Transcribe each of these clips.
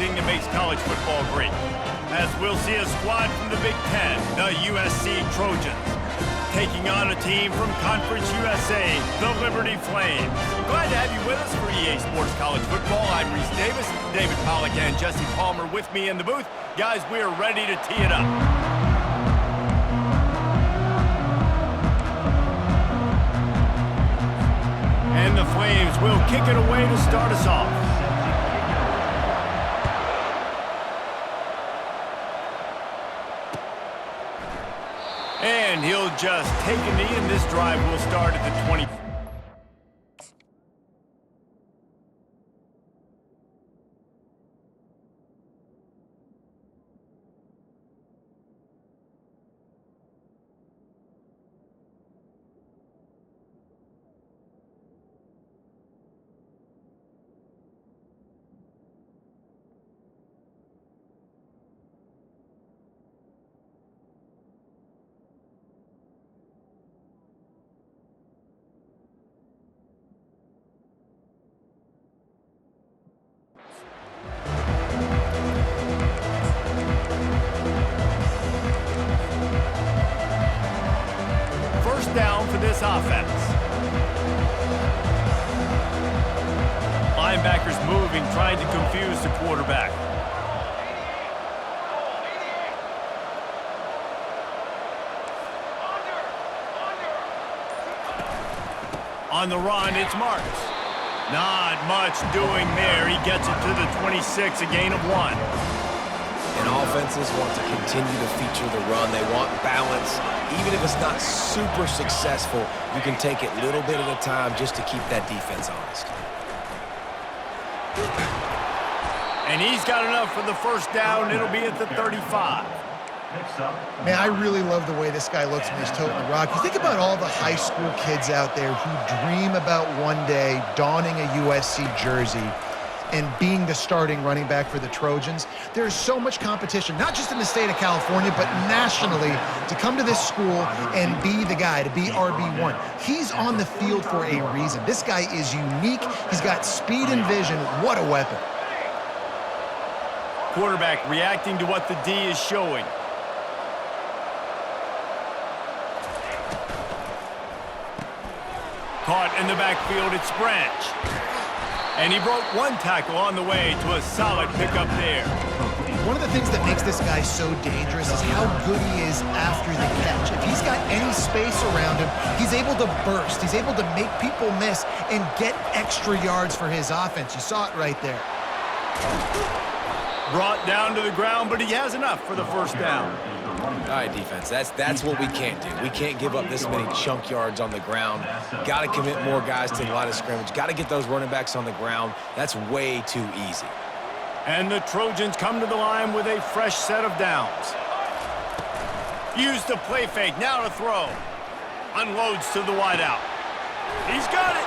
everything that makes college football great. As we'll see a squad from the Big Ten, the USC Trojans, taking on a team from Conference USA, the Liberty Flames. Glad to have you with us for EA Sports College Football. I'm Reese Davis, David Pollack and Jesse Palmer with me in the booth. Guys, we are ready to tee it up. And the Flames will kick it away to start us off. And he'll just take a knee, and this drive will start at the 20. Down for this offense. Linebackers moving, trying to confuse the quarterback. On the run, it's Marks. Not much doing there. He gets it to the 26, a gain of 1. And offenses want to continue to feature the run. They want balance. Even if it's not super successful, you can take it little bit at a time just to keep that defense honest. And he's got enough for the first down. It'll be at the 35. Man, I really love the way this guy looks when he's toting the rock. You think about all the high school kids out there who dream about one day donning a USC jersey and being the starting running back for the Trojans. There's so much competition, not just in the state of California, but nationally, to come to this school and be the guy, to be RB1. He's on the field for a reason. This guy is unique. He's got speed and vision. What a weapon. Quarterback reacting to what the D is showing. Caught in the backfield, it's Branch. And he broke one tackle on the way to a solid pickup there. One of the things that makes this guy so dangerous is how good he is after the catch. If he's got any space around him, he's able to burst. He's able to make people miss and get extra yards for his offense. You saw it right there. Brought down to the ground, but he has enough for the first down. All right, defense, that's what we can't do. We can't give up this many chunk yards on the ground. Got to commit more guys to the line of scrimmage. Got to get those running backs on the ground. That's way too easy. And the Trojans come to the line with a fresh set of downs. Use the play fake, now to throw. Unloads to the wideout. He's got it,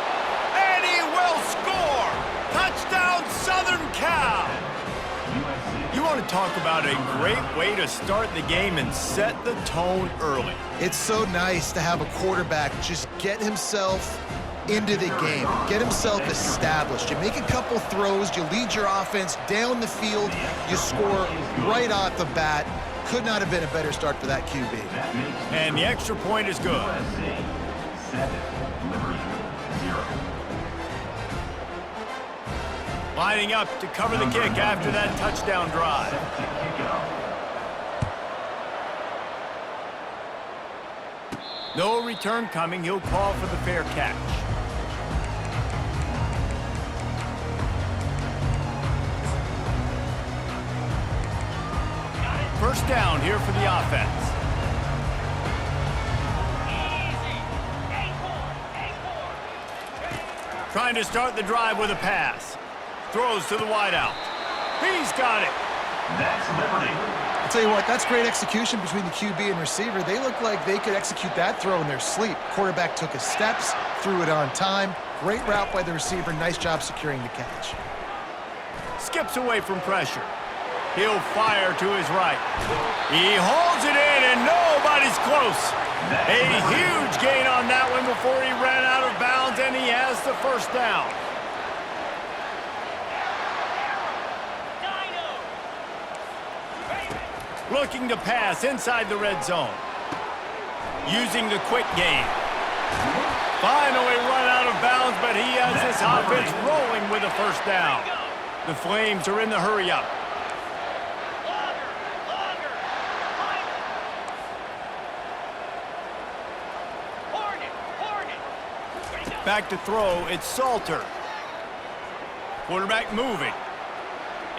and he will score! Touchdown, Southern Cal! You want to talk about a great way to start the game and set the tone early. It's so nice to have a quarterback just get himself into the game, get himself established. You make a couple throws, you lead your offense down the field, you score right off the bat. Could not have been a better start for that QB. And the extra point is good. Lining up to cover the kick after that touchdown drive. No return coming. He'll call for the fair catch. First down here for the offense. Trying to start the drive with a pass. Throws to the wideout. He's got it. That's Liberty. I'll tell you what, that's great execution between the QB and receiver. They look like they could execute that throw in their sleep. Quarterback took his steps, threw it on time. Great route by the receiver. Nice job securing the catch. Skips away from pressure. He'll fire to his right. He holds it in, and nobody's close. A huge gain on that one before he ran out of bounds, and he has the first down. Looking to pass inside the red zone. Using the quick game. Finally run out of bounds, but he has this offense rolling with a first down. The Flames are in the hurry-up. Back to throw, it's Salter. Quarterback moving.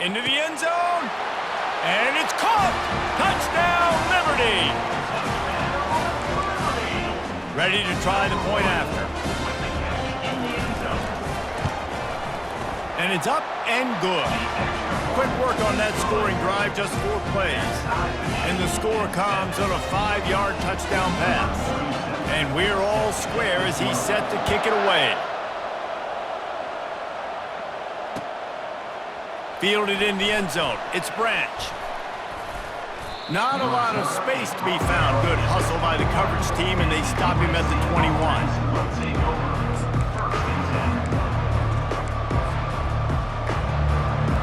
Into the end zone. And it's caught! Touchdown, Liberty! Ready to try the point after. And it's up and good. Quick work on that scoring drive, just 4 plays. And the score comes on a 5-yard touchdown pass. And we're all square as he's set to kick it away. Fielded in the end zone. It's Branch. Not a lot of space to be found. Good hustle by the coverage team, and they stop him at the 21.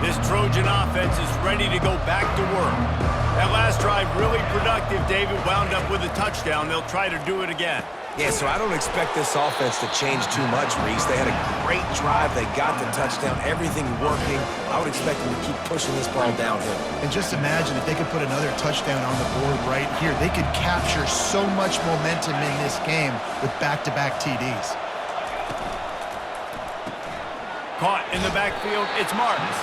This Trojan offense is ready to go back to work. That last drive really productive. David wound up with a touchdown. They'll try to do it again. Yeah, so I don't expect this offense to change too much, Reese. They had a great drive. They got the touchdown. Everything working. I would expect them to keep pushing this ball downhill. And just imagine if they could put another touchdown on the board right here. They could capture so much momentum in this game with back-to-back TDs. Caught in the backfield, it's Marks.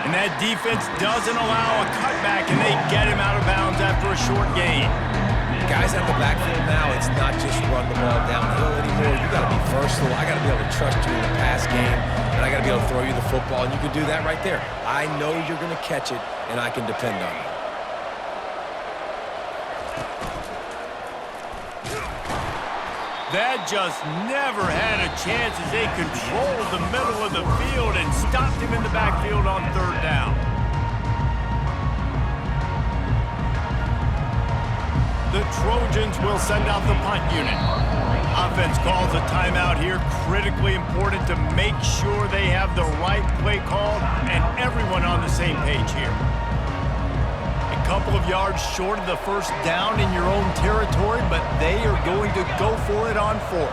And that defense doesn't allow a cutback, and they get him out of bounds after a short gain. Guys at the backfield now, it's not just run the ball downhill anymore. You got to be versatile. I got to be able to trust you in the pass game, and I got to be able to throw you the football, and you can do that right there. I know you're going to catch it, and I can depend on you. That just never had a chance as they controlled the middle of the field and stopped him in the backfield on 3rd down. The Trojans will send out the punt unit. Offense calls a timeout here, critically important to make sure they have the right play call and everyone on the same page here. A couple of yards short of the first down in your own territory, but they are going to go for it on 4th.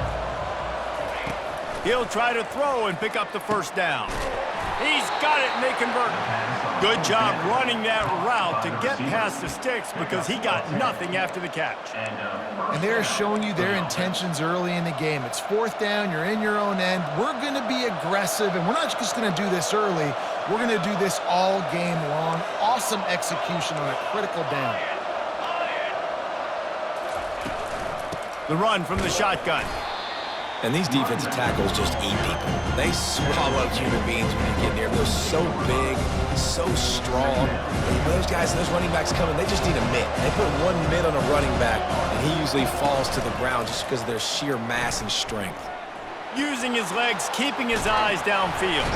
He'll try to throw and pick up the first down. He's got it, and they convert. Good job running that route to get past the sticks because he got nothing after the catch. And they're showing you their intentions early in the game. It's 4th down, you're in your own end. We're going to be aggressive, and we're not just going to do this early. We're going to do this all game long. Awesome execution on a critical down. The run from the shotgun. And these defensive tackles just eat people. They swallow human beings when you get near them. They're so big, so strong. And those guys, those running backs coming, they just need a mitt. They put 1 mitt on a running back, and he usually falls to the ground just because of their sheer mass and strength. Using his legs, keeping his eyes downfield.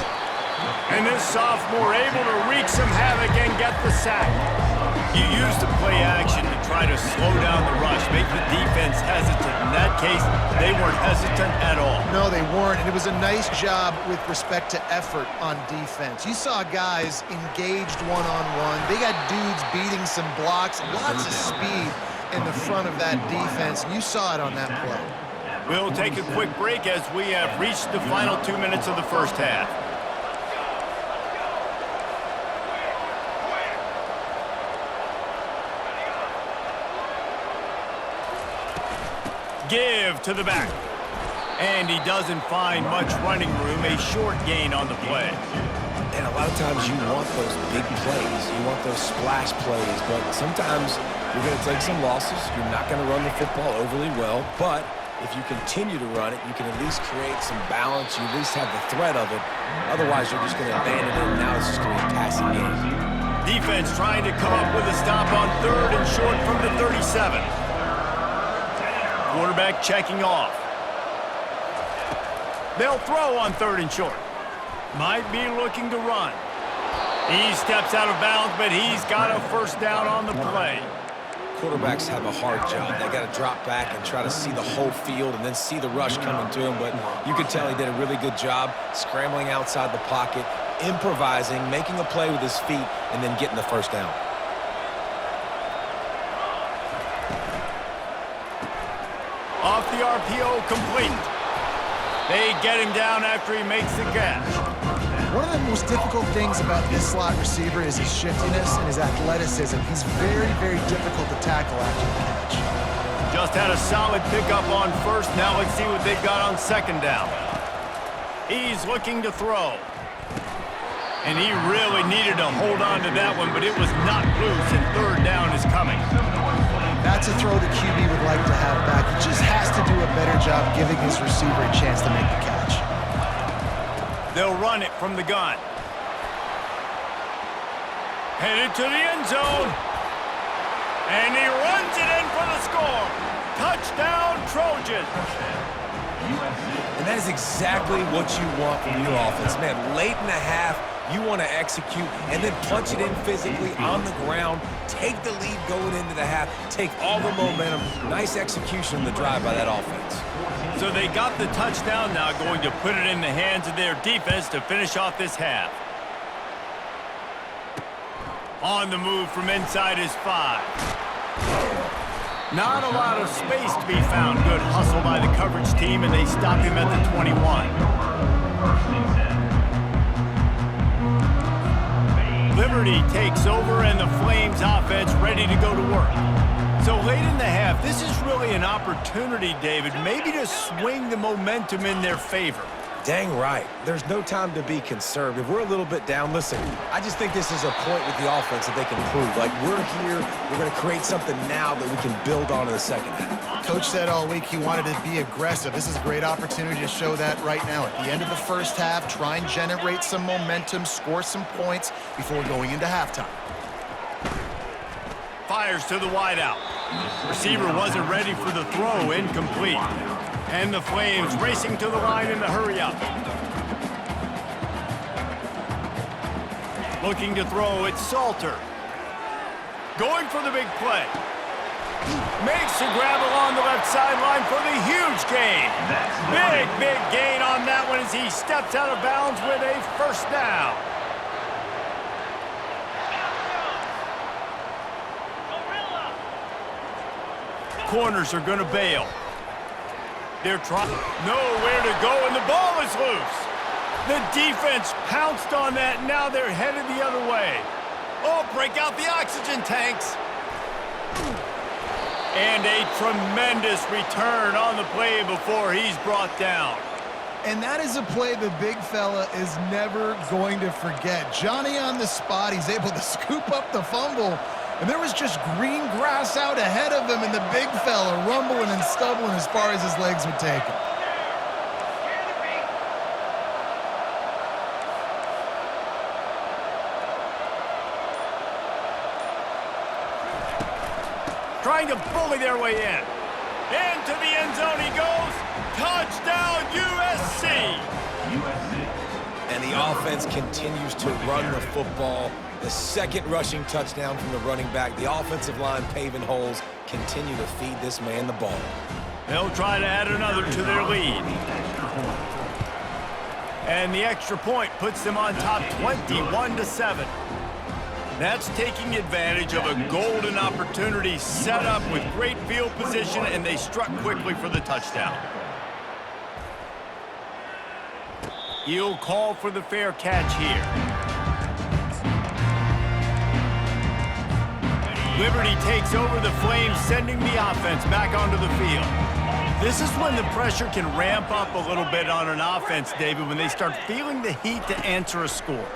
And this sophomore able to wreak some havoc and get the sack. You use the play action to try to slow down the rush, make the defense hesitant. In that case, they weren't hesitant at all. No, they weren't, and it was a nice job with respect to effort on defense. You saw guys engaged one-on-one. They got dudes beating some blocks, lots of speed in the front of that defense, and you saw it on that play. We'll take a quick break as we have reached the final 2 minutes of the first half. Give to the back. And he doesn't find much running room, a short gain on the play. And a lot of times you want those big plays. You want those splash plays, but sometimes you're going to take some losses. You're not going to run the football overly well, but if you continue to run it, you can at least create some balance. You at least have the threat of it. Otherwise, you're just going to abandon it, and now it's just going to be a passing game. Defense trying to come up with a stop on 3rd and short from the 37. Quarterback checking off. They'll throw on 3rd and short. Might be looking to run. He steps out of bounds, but he's got a first down on the play. Quarterbacks have a hard job. They got to drop back and try to see the whole field and then see the rush coming to him, but you could tell he did a really good job scrambling outside the pocket, improvising, making a play with his feet, and then getting the first down. the RPO complete. They get him down after he makes the catch. One of the most difficult things about this slot receiver is his shiftiness and his athleticism. He's very, very difficult to tackle after the catch. Just had a solid pickup on first. Now let's see what they've got on second down. He's looking to throw. And he really needed to hold on to that one, but it was not loose, and third down is coming. That's a throw the QB would like to have back. He just has to do a better job giving his receiver a chance to make the catch. They'll run it from the gun. Headed to the end zone. And he runs it in for the score. Touchdown, Trojans. And that is exactly what you want from your offense. Man, late in the half, you want to execute and then punch it in physically on the ground, take the lead going into the half, take all the momentum. Nice execution in the drive by that offense. So they got the touchdown, now going to put it in the hands of their defense to finish off this half. On the move from inside his 5. Not a lot of space to be found. Good hustle by the coverage team, and they stop him at the 21. Liberty takes over, and the Flames offense ready to go to work. So late in the half, this is really an opportunity, David, maybe to swing the momentum in their favor. Dang right. There's no time to be conservative. We're a little bit down. Listen, I just think this is a point with the offense that they can prove. Like, we're here, we're going to create something now that we can build on in the second half. Coach said all week he wanted to be aggressive. This is a great opportunity to show that right now. At the end of the first half, try and generate some momentum, score some points before going into halftime. Fires to the wideout. Receiver wasn't ready for the throw, incomplete. And the Flames racing to the line in the hurry-up. Looking to throw, it's Salter. Going for the big play. Makes a grab along the left sideline for the huge gain. Big gain on that one as he steps out of bounds with a first down. Corners are going to bail. They're trying nowhere to go, and the ball is loose. The defense pounced on that. Now they're headed the other way. Oh, break out the oxygen tanks. And a tremendous return on the play before he's brought down. And that is a play the big fella is never going to forget. Johnny on the spot, he's able to scoop up the fumble. And there was just green grass out ahead of him, and the big fella rumbling and stumbling as far as his legs would take him. Trying to bully their way in. Into the end zone he goes. Touchdown, USC! And the offense continues to run the football. The second rushing touchdown from the running back. The offensive line paving holes. Continue to feed this man the ball. They'll try to add another to their lead. And the extra point puts them on top 21-7. That's taking advantage of a golden opportunity set up with great field position, and they struck quickly for the touchdown. He'll call for the fair catch here. Liberty takes over the Flames, sending the offense back onto the field. This is when the pressure can ramp up a little bit on an offense, David, when they start feeling the heat to answer a score.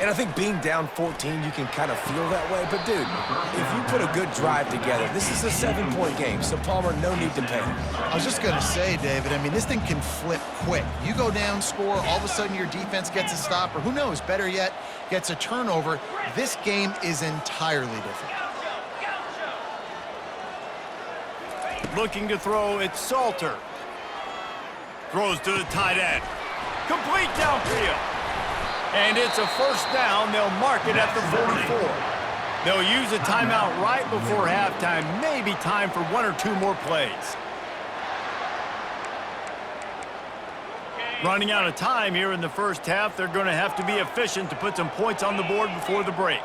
And I think being down 14, you can kind of feel that way. But, dude, if you put a good drive together, this is a 7-point game. So, Palmer, no need to panic. I was just going to say, David, I mean, this thing can flip quick. You go down, score, all of a sudden your defense gets a stop, or who knows, better yet, gets a turnover. This game is entirely different. Looking to throw, it's Salter. Throws to the tight end. Complete downfield. And it's a first down. They'll mark it at the 44. They'll use a timeout right before halftime. Maybe time for one or two more plays. Running out of time here in the first half. They're going to have to be efficient to put some points on the board before the break.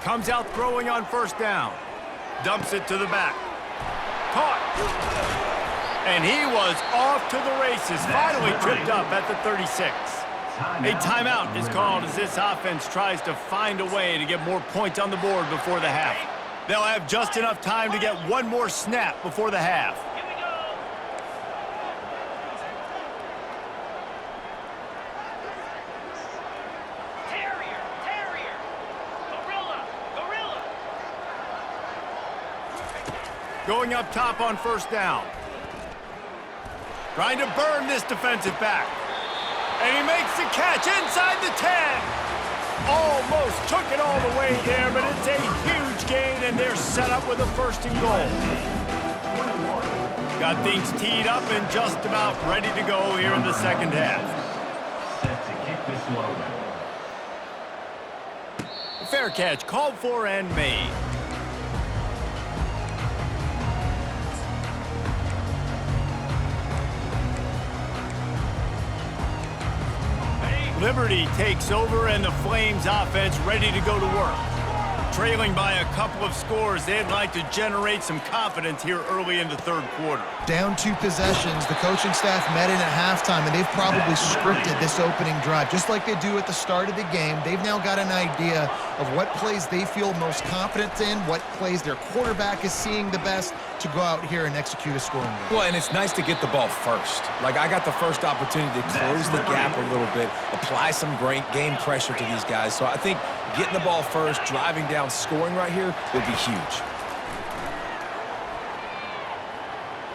Comes out throwing on first down. Dumps it to the back. Caught. And he was off to the races. Finally tripped up at the 36. A timeout is called as this offense tries to find a way to get more points on the board before the half. They'll have just enough time to get one more snap before the half. Going up top on first down. Trying to burn this defensive back. And he makes the catch inside the 10. Almost took it all the way there, but it's a huge gain, and they're set up with a 1st and goal. Got things teed up and just about ready to go here in the second half. Set to kick this one. Fair catch called for and made. Liberty takes over, and the Flames offense ready to go to work. Trailing by a couple of scores, they'd like to generate some confidence here early in the 3rd quarter. Down 2 possessions, the coaching staff met in at halftime, and they've probably scripted this opening drive. Just like they do at the start of the game, they've now got an idea of what plays they feel most confident in, what plays their quarterback is seeing the best to go out here and execute a scoring drive. Well, and it's nice to get the ball first. Like, I got the first opportunity to close the gap a little bit, apply some great game pressure to these guys. So I think getting the ball first, driving down, scoring right here would be huge.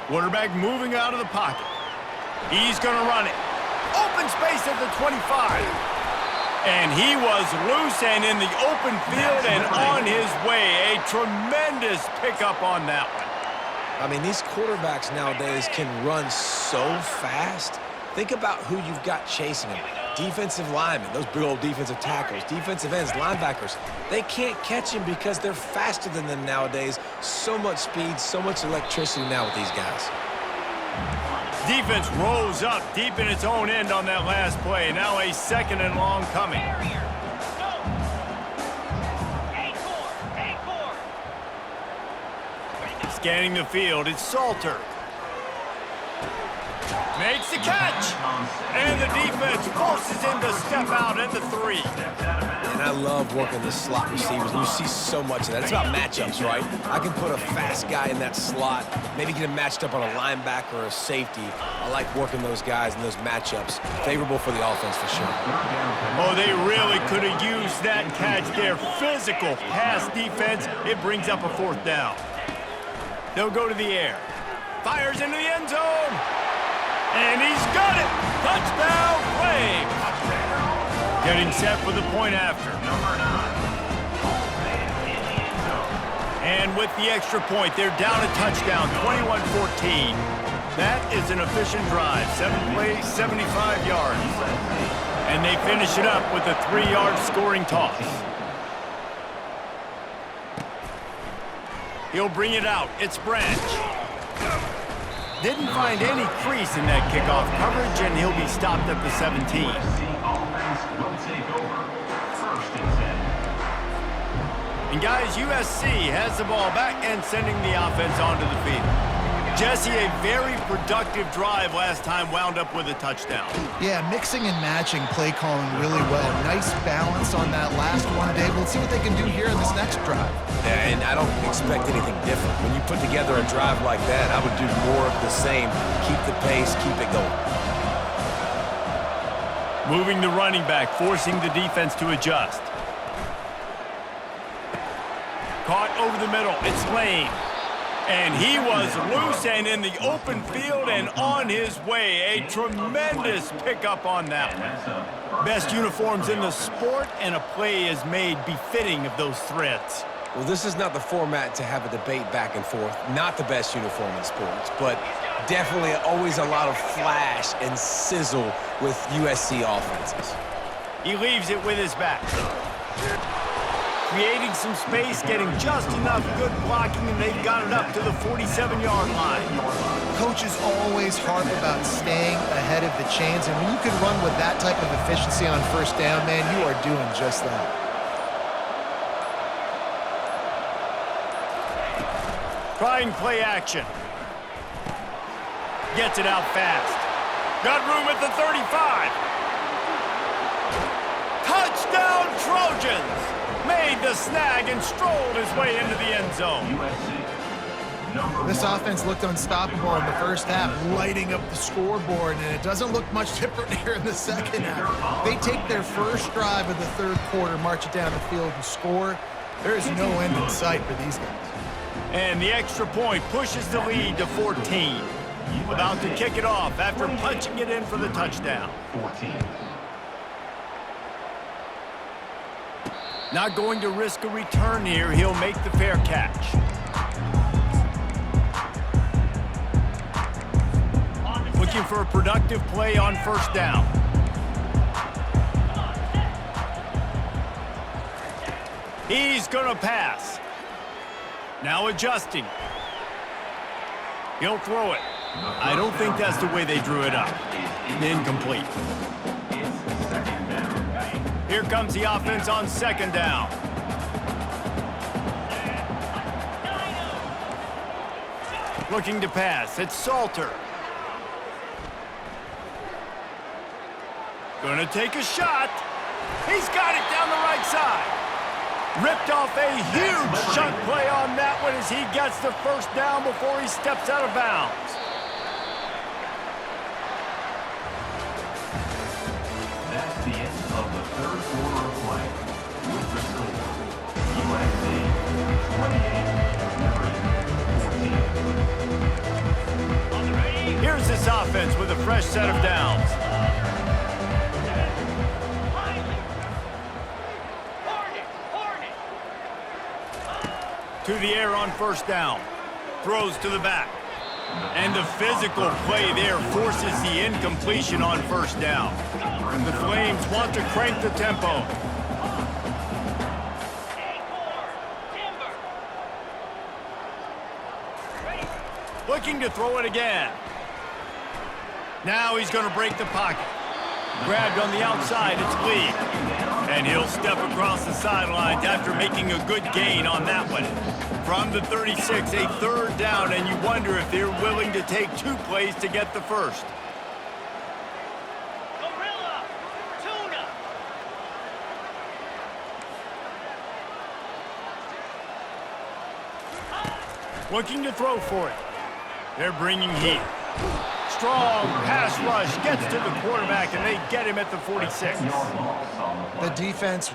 Quarterback moving out of the pocket. He's going to run it. Open space at the 25. And he was loose and in the open field and on his way. A tremendous pickup on that one. I mean, these quarterbacks nowadays can run so fast. Think about who you've got chasing them. Defensive linemen, those big old defensive tackles, defensive ends, linebackers. They can't catch him because they're faster than them nowadays. So much speed, so much electricity now with these guys. Defense rose up deep in its own end on that last play. Now a 2nd and long coming. Scanning the field, it's Salter. Makes the catch, and the defense forces him to step out at the 3. And I love working the slot receivers. You see so much of that. It's about matchups, right? I can put a fast guy in that slot, maybe get him matched up on a linebacker or a safety. I like working those guys in those matchups. Favorable for the offense for sure. Oh, they really could have used that catch there. Physical pass defense. It brings up a 4th down. They'll go to the air. Fires into the end zone. And he's got it! Touchdown, Flames! Getting set for the point after. And with the extra point, they're down a touchdown, 21-14. That is an efficient drive. 7 plays, 75 yards. And they finish it up with a 3-yard scoring toss. He'll bring it out. It's Branch. Didn't find any crease in that kickoff coverage, and he'll be stopped at the 17. And guys, USC has the ball back and sending the offense onto the field. Jesse, a very productive drive last time wound up with a touchdown. Yeah, mixing and matching play calling really well. Nice balance on that last one, Dave. Let's see what they can do here in this next drive. Yeah, and I don't expect anything different. When you put together a drive like that, I would do more of the same. Keep the pace, keep it going. Moving the running back, forcing the defense to adjust. Caught over the middle. It's Lane. And he was loose and in the open field and on his way. A tremendous pickup on that one. Best uniforms in the sport, and a play is made befitting of those threads. Well, this is not the format to have a debate back and forth. Not the best uniform in sports, but definitely always a lot of flash and sizzle with USC offenses. He leaves it with his back. Creating some space, getting just enough good blocking, and they've got it up to the 47-yard line. Coaches always harp about staying ahead of the chains, and when you can run with that type of efficiency on first down, man, you are doing just that. Trying play action. Gets it out fast. Got room at the 35. Touchdown, Trojans! Made the snag and strolled his way into the end zone. USC. This offense looked unstoppable in the first half, lighting up the scoreboard, and it doesn't look much different here in the second half. They take their first drive of the third quarter, march it down the field, and score. There is no end in sight for these guys. And the extra point pushes the lead to 14. About to kick it off after punching it in for the touchdown. 14. Not going to risk a return here. He'll make the fair catch. Looking for a productive play on first down. He's going to pass. Now adjusting. He'll throw it. I don't think that's the way they drew it up. Incomplete. It's second down. Here comes the offense on second down. Looking to pass. It's Salter. Gonna take a shot. He's got it down the right side. Ripped off a huge chunk play on that one as he gets the first down before he steps out of bounds. That's the end of the third quarter of play. With the score, USC 28, 14. Here's this offense with a fresh set of downs. To the air on first down. Throws to the back. And the physical play there forces the incompletion on first down. The Flames want to crank the tempo. Looking to throw it again. Now he's going to break the pocket. Grabbed on the outside, it's Lee. And he'll step across the sidelines after making a good gain on that one. From the 36, a third down, and you wonder if they're willing to take 2 plays to get the first. Gorilla! Tuna! Looking to throw for it. They're bringing heat. Strong pass rush gets to the quarterback, and they get him at the 46. The defense